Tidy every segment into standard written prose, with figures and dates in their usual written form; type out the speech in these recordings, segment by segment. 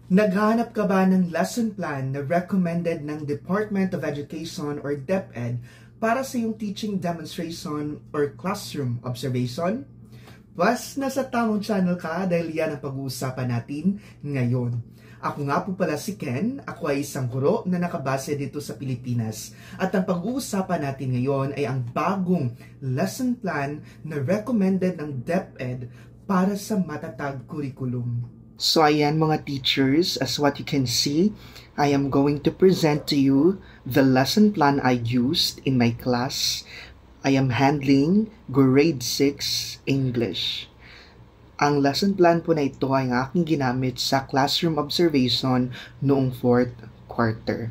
Naghahanap ka ba ng lesson plan na recommended ng Department of Education or DepEd para sa iyong teaching demonstration or classroom observation? Plus, nasa tamang channel ka dahil yan ang pag-uusapan natin ngayon. Ako nga po pala si Ken, ako ay isang guro na nakabase dito sa Pilipinas. At ang pag-uusapan natin ngayon ay ang bagong lesson plan na recommended ng DepEd para sa matatag curriculum. So ayan mga teachers, as what you can see, I am going to present to you the lesson plan I used in my class. I am handling grade 6 English. Ang lesson plan po na ito ay ang aking ginamit sa classroom observation noong 4th quarter.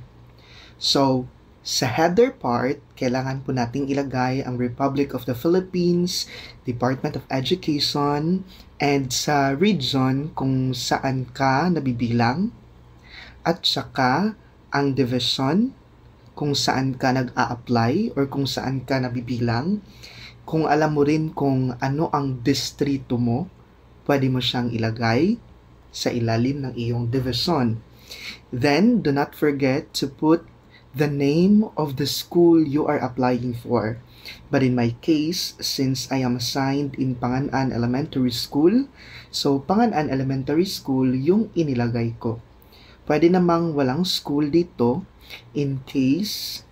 So, sa header part, kailangan po nating ilagay ang Republic of the Philippines, Department of Education, and sa region kung saan ka nabibilang, at saka ang division kung saan ka nag-a-apply or kung saan ka nabibilang. Kung alam mo rin kung ano ang distrito mo, pwede mo siyang ilagay sa ilalim ng iyong division. Then, do not forget to put the name of the school you are applying for. But in my case, since I am assigned in Panganan Elementary School, so Panganan Elementary School yung inilagay ko. Pwede namang walang school dito in case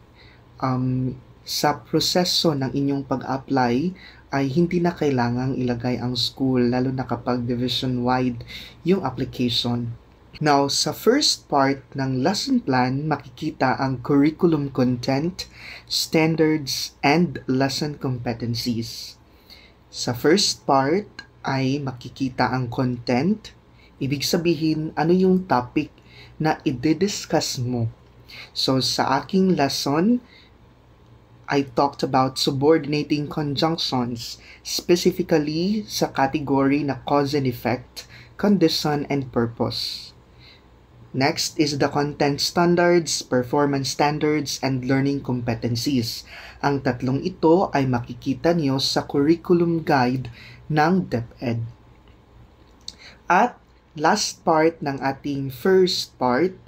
sa proseso ng inyong pag-apply ay hindi na kailangang ilagay ang school, lalo na kapag division-wide yung application. Now, sa first part ng lesson plan, makikita ang curriculum content, standards, and lesson competencies. Sa first part ay makikita ang content, ibig sabihin ano yung topic na i-discuss mo. So, sa aking lesson, I talked about subordinating conjunctions, specifically sa category na cause and effect, condition, and purpose. Next is the content standards, performance standards, and learning competencies. Ang tatlong ito ay makikita niyo sa curriculum guide ng DepEd. At last part ng ating first part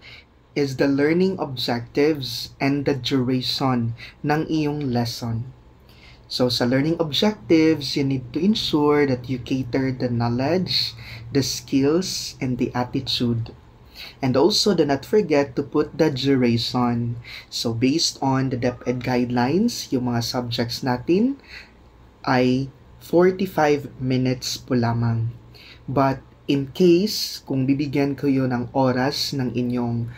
is the learning objectives and the duration ng iyong lesson. So sa learning objectives, you need to ensure that you cater the knowledge, the skills, and the attitude. And also, do not forget to put the duration. So, based on the DepEd guidelines, yung mga subjects natin ay 45 minutes po lamang. But, in case, kung bibigyan kayo ng oras ng inyong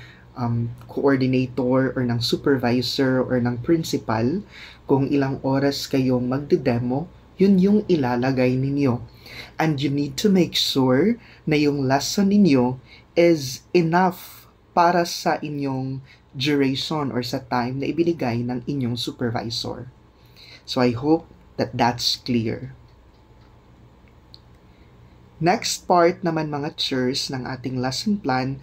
coordinator or ng supervisor or ng principal, kung ilang oras kayong magde-demo, yun yung ilalagay ninyo. And you need to make sure na yung lesson ninyo is enough para sa inyong duration or sa time na ibinigay ng inyong supervisor. So I hope that that's clear. Next part naman mga chers ng ating lesson plan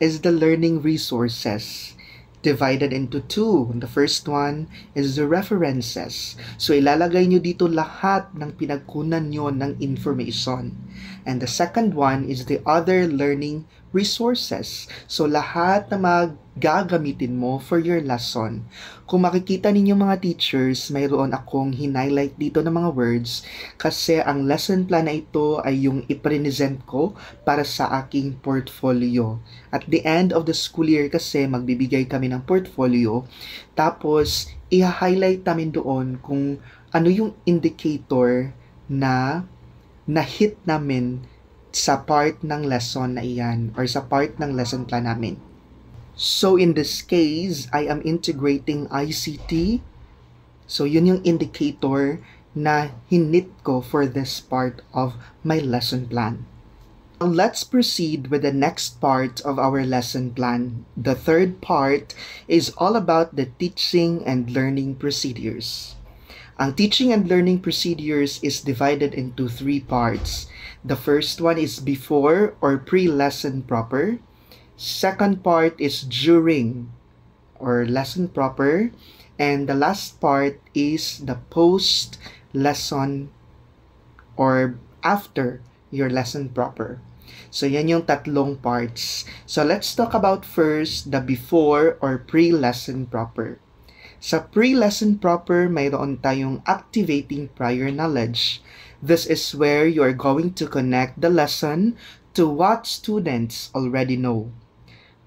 is the learning resources, divided into two. The first one is the references. So ilalagay nyo dito lahat ng pinagkunan nyo ng information. And the second one is the other learning resources. So lahat na magagamitin mo for your lesson. Kung makikita ninyo mga teachers, mayroon akong hinighlight dito ng mga words kasi ang lesson plan na ito ay yung i-present ko para sa aking portfolio. At the end of the school year kasi magbibigay kami ng portfolio, tapos i-highlight namin doon kung ano yung indicator na na-hit namin sa part ng lesson na iyan or sa part ng lesson plan namin. So in this case, I am integrating ICT. So yun yung indicator na hinit ko for this part of my lesson plan. Now, let's proceed with the next part of our lesson plan. The third part is all about the teaching and learning procedures. Ang teaching and learning procedures is divided into three parts. The first one is before or pre-lesson proper. Second part is during or lesson proper. And the last part is the post-lesson or after your lesson proper. So, yan yung tatlong parts. So, let's talk about first the before or pre-lesson proper. Sa pre-lesson proper, mayroon tayong activating prior knowledge. This is where you are going to connect the lesson to what students already know.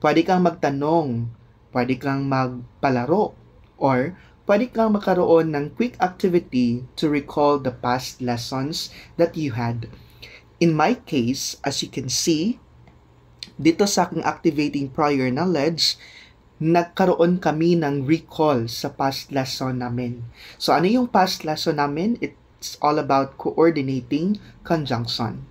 Pwede kang magtanong, pwede kang magpalaro, or pwede kang magkaroon ng quick activity to recall the past lessons that you had. In my case, as you can see, dito sa aking activating prior knowledge, nagkaroon kami ng recall sa past lesson namin. So, ano yung past lesson namin? It's all about coordinating conjunction.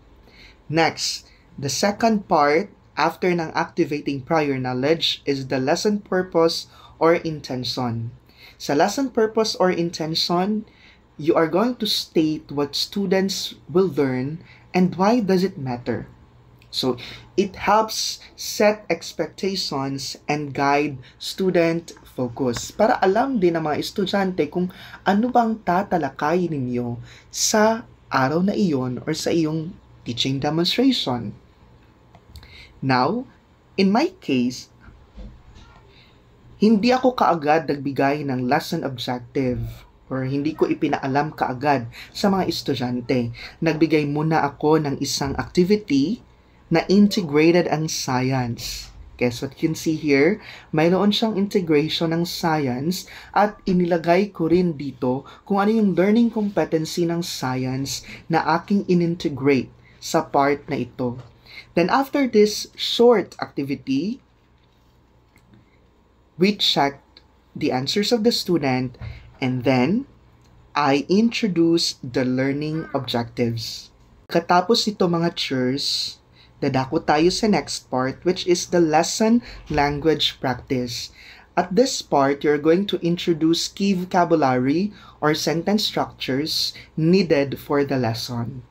Next, the second part, after ng activating prior knowledge, is the lesson purpose or intention. Sa lesson purpose or intention, you are going to state what students will learn and why does it matter. So, it helps set expectations and guide student focus para alam din ng mga estudyante kung ano bang tatalakayin ninyo sa araw na iyon or sa iyong teaching demonstration. Now, in my case, hindi ako kaagad nagbigay ng lesson objective or hindi ko ipinaalam kaagad sa mga estudyante. Nagbigay muna ako ng isang activity na integrated ang science. Okay, so what you can see here, mayroon siyang integration ng science at inilagay ko rin dito kung ano yung learning competency ng science na aking inintegrate sa part na ito. Then after this short activity, we checked the answers of the student and then I introduce the learning objectives. Katapos ito mga churs, dadako tayo sa next part which is the lesson language practice. At this part, you're going to introduce key vocabulary or sentence structures needed for the lesson.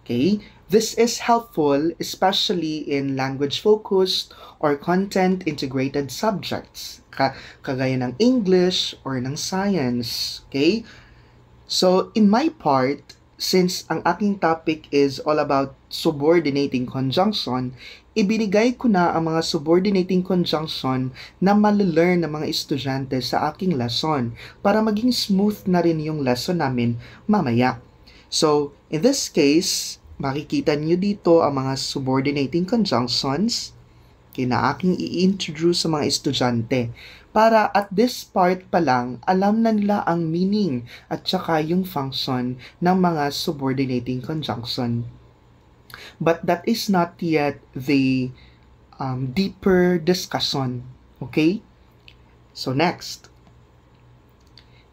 Okay? This is helpful especially in language-focused or content-integrated subjects, kagaya ng English or ng science. Okay? So, in my part, since ang aking topic is all about subordinating conjunction, ibinigay ko na ang mga subordinating conjunction na malalearn ng mga estudyante sa aking lesson para maging smooth na rin yung lesson namin mamaya. So, in this case, makikita niyo dito ang mga subordinating conjunctions na aking i-introduce sa mga estudyante para at this part pa lang, alam na nila ang meaning at saka yung function ng mga subordinating conjunction. But that is not yet the deeper discussion. Okay? So next.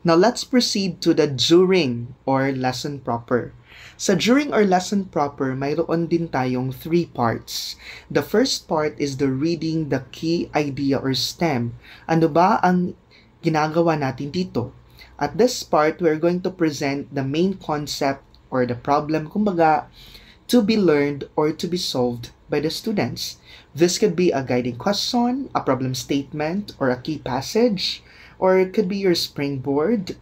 Now let's proceed to the during or lesson proper. Sa during or lesson proper, mayroon din tayong 3 parts. The first part is the reading the key idea or STEM. Ano ba ang ginagawa natin dito? At this part, we're going to present the main concept or the problem, kumbaga, to be learned or to be solved by the students. This could be a guiding question, a problem statement, or a key passage, or it could be your springboard.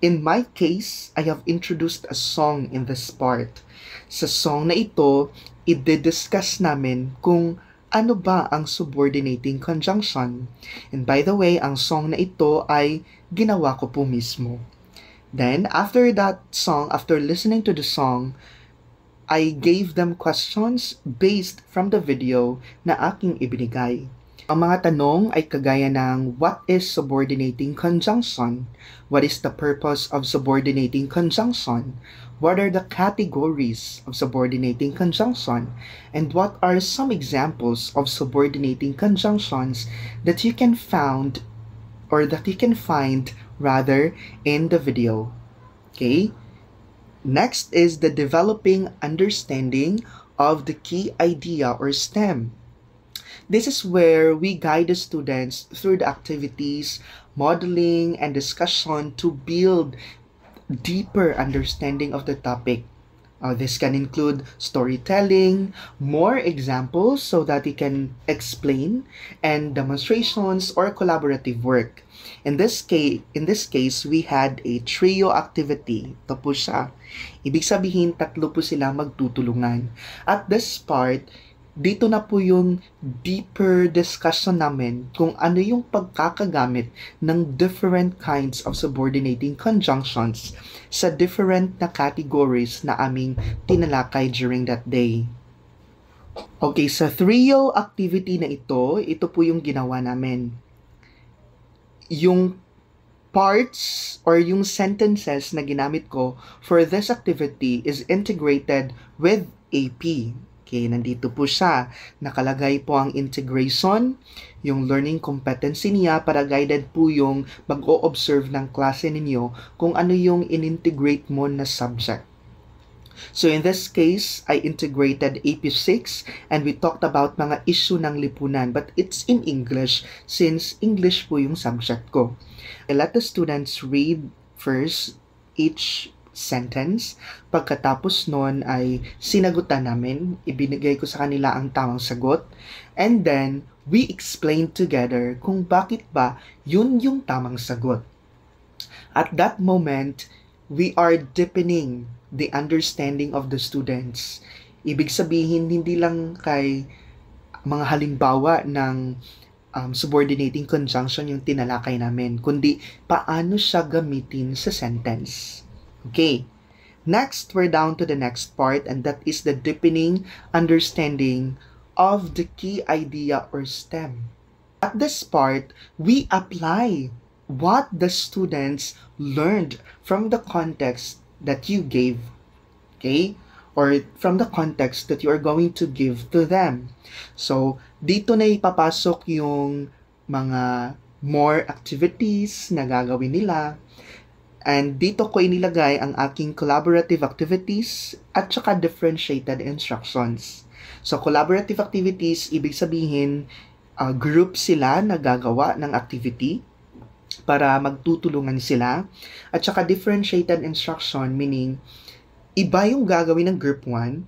In my case, I have introduced a song in this part. Sa song na ito, i-discuss namin kung ano ba ang subordinating conjunction. And by the way, ang song na ito ay ginawa ko po mismo. Then, after that song, after listening to the song, I gave them questions based from the video na aking ibinigay. Ang mga tanong ay kagaya ng what is subordinating conjunction? What is the purpose of subordinating conjunction? What are the categories of subordinating conjunction? And what are some examples of subordinating conjunctions that you can find rather in the video? Okay? Next is the developing understanding of the key idea or STEM. This is where we guide the students through the activities, modeling, and discussion to build deeper understanding of the topic. This can include storytelling, more examples so that you can explain, and demonstrations or collaborative work. In this case, we had a trio activity. Ito po siya. Ibig sabihin, tatlo po sila magtutulungan. At this part, dito na po yung deeper discussion namin kung ano yung pagkakagamit ng different kinds of subordinating conjunctions sa different na categories na aming tinalakay during that day. Okay, sa trio activity na ito po yung ginawa namin. Yung parts or yung sentences na ginamit ko for this activity is integrated with AP. Okay, nandito po siya. Nakalagay po ang integration, yung learning competency niya para guided po yung mag-o-observe ng klase ninyo kung ano yung in-integrate mo na subject. So in this case, I integrated AP6 and we talked about mga issue ng lipunan, but it's in English since English po yung subject ko. I let the students read first each sentence. Pagkatapos nun ay sinagutan namin, ibinigay ko sa kanila ang tamang sagot, and then we explained together kung bakit ba yun yung tamang sagot. At that moment, we are deepening the understanding of the students. Ibig sabihin, hindi lang kay mga halimbawa ng subordinating conjunction yung tinalakay namin, kundi paano siya gamitin sa sentence. Okay, next, we're down to the next part, and that is the deepening understanding of the key idea or STEM. At this part, we apply what the students learned from the context that you gave, okay? Or from the context that you are going to give to them. So, dito na ipapasok yung mga more activities na gagawin nila. And dito ko inilagay ang aking collaborative activities at saka differentiated instructions. So, collaborative activities, ibig sabihin, group sila na gagawa ng activity para magtutulungan sila. At saka differentiated instruction, meaning, iba yung gagawin ng group 1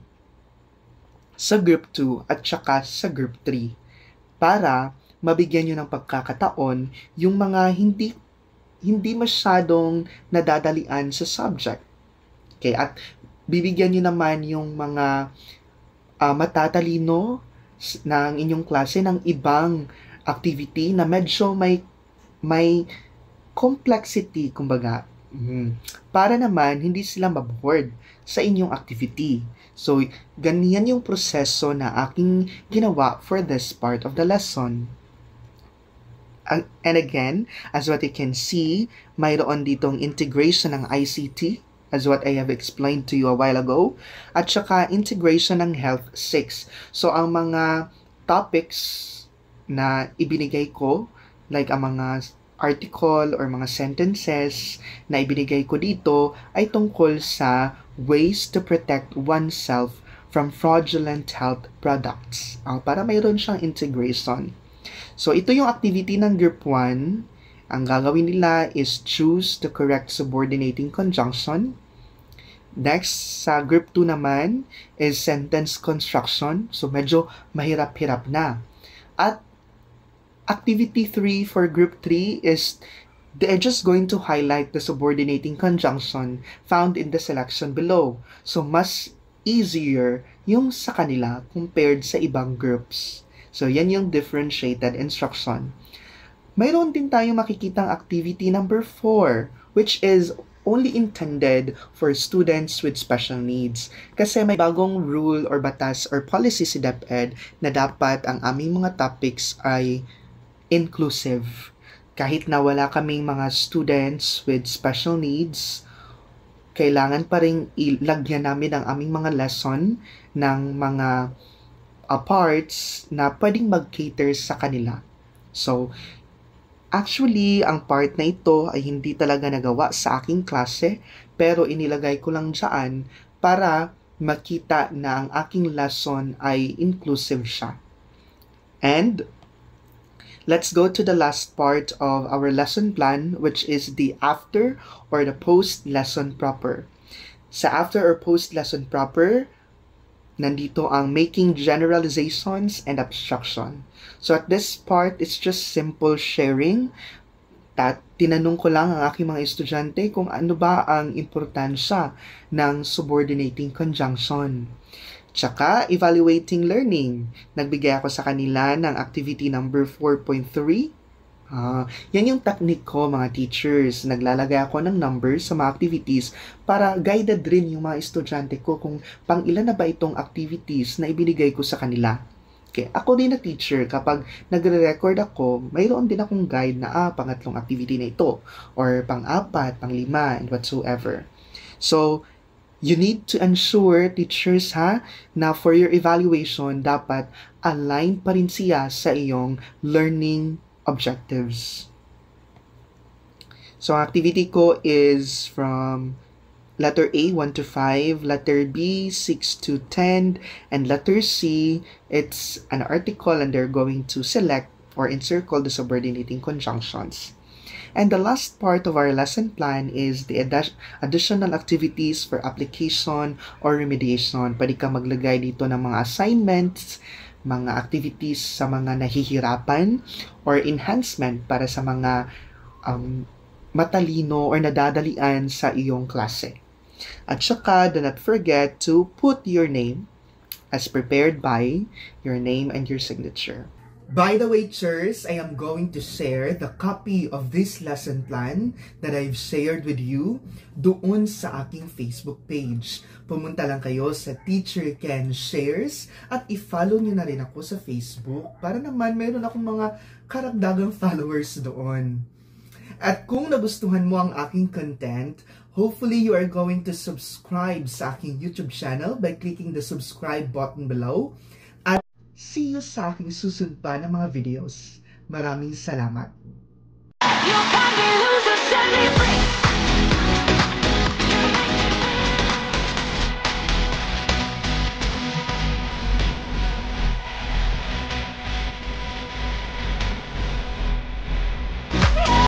sa group 2 at saka sa group 3 para mabigyan nyo ng pagkakataon yung mga hindi masyadong nadadalian sa subject. Okay, at bibigyan nyo naman yung mga matatalino ng inyong klase ng ibang activity na medyo may complexity, kumbaga. Para naman hindi sila maboard sa inyong activity. So, ganyan yung proseso na aking ginawa for this part of the lesson. And again, as what you can see, mayroon ditong integration ng ICT, as what I have explained to you a while ago, at saka integration ng Health 6. So, ang mga topics na ibinigay ko, like ang mga article or mga sentences na ibinigay ko dito, ay tungkol sa ways to protect oneself from fraudulent health products. Para mayroon siyang integration. So, ito yung activity ng Group 1. Ang gagawin nila is choose the correct subordinating conjunction. Next, sa Group 2 naman is sentence construction. So, medyo mahirap-hirap na. At Activity 3 for Group 3 is they're just going to highlight the subordinating conjunction found in the selection below. So, mas easier yung sa kanila compared sa ibang groups. So, yan yung differentiated instruction. Mayroon din tayong makikitang activity number 4, which is only intended for students with special needs. Kasi may bagong rule or batas or policy si DepEd na dapat ang aming mga topics ay inclusive. Kahit na wala kaming mga students with special needs, kailangan pa rin ilagyan namin ang aming mga lesson ng mga parts na pwedeng mag-cater sa kanila. So, actually, ang part na ito ay hindi talaga nagawa sa aking klase, pero inilagay ko lang dyan para makita na ang aking lesson ay inclusive siya. And let's go to the last part of our lesson plan, which is the after or the post lesson proper. Sa after or post lesson proper, nandito ang making generalizations and abstraction. So at this part, it's just simple sharing. Tinanong ko lang ang aking mga estudyante kung ano ba ang importansya ng subordinating conjunction. Tsaka, evaluating learning. Nagbigay ako sa kanila ng activity number 4.3. Yan yung technique ko, mga teachers. Naglalagay ako ng numbers sa mga activities para guided rin yung mga estudyante ko kung pang ilan na ba itong activities na ibinigay ko sa kanila. Okay. Ako din na teacher, kapag nagre-record ako, mayroon din akong guide na pangatlong activity na ito, or pang-apat, pang-lima, and whatsoever. So, you need to ensure, teachers na for your evaluation, dapat align pa rin siya sa iyong learning objectives. So, ang activity ko is from letter A, 1 to 5, letter B, 6 to 10, and letter C, it's an article and they're going to select or encircle the subordinating conjunctions. And the last part of our lesson plan is the additional activities for application or remediation. Pwede ka maglagay dito ng mga assignments, mga activities sa mga nahihirapan, or enhancement para sa mga matalino or nadadalian sa iyong klase. At saka, do not forget to put your name as prepared by your name and your signature. By the way, teachers, I am going to share the copy of this lesson plan that I've shared with you doon sa aking Facebook page. Pumunta lang kayo sa Teacher Ken Shares at i-follow nyo na rin ako sa Facebook para naman mayroon akong mga karagdagang followers doon. At kung nagustuhan mo ang aking content, hopefully you are going to subscribe sa aking YouTube channel by clicking the subscribe button below. See you sa aking susunod pa ng mga videos. Maraming salamat.